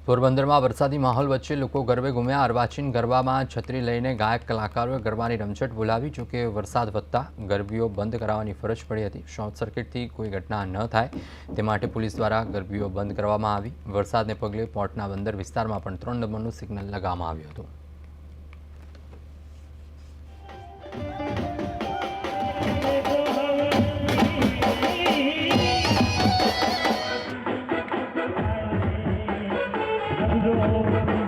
પોરબંદરમાં વરસાદી માહોલ વચ્ચે લોકો ગરબે ઘૂમ્યા। અર્વાચીન ગરબામાં છત્રી લઈને ગાયક કલાકારોએ ગરબાની રમઝટ બોલાવી। જોકે વરસાદ વધતા ગરબીઓ બંધ કરાવવાની ફરજ પડી હતી। શોર્ટ સર્કિટથી કોઈ ઘટના ન થાય તે માટે પોલીસ દ્વારા ગરબીઓ બંધ કરવામાં આવી। વરસાદને પગલે પોર્ટના બંદર વિસ્તારમાં પણ 3 નંબરનું સિગ્નલ લગાવવામાં આવ્યું હતું। Hello.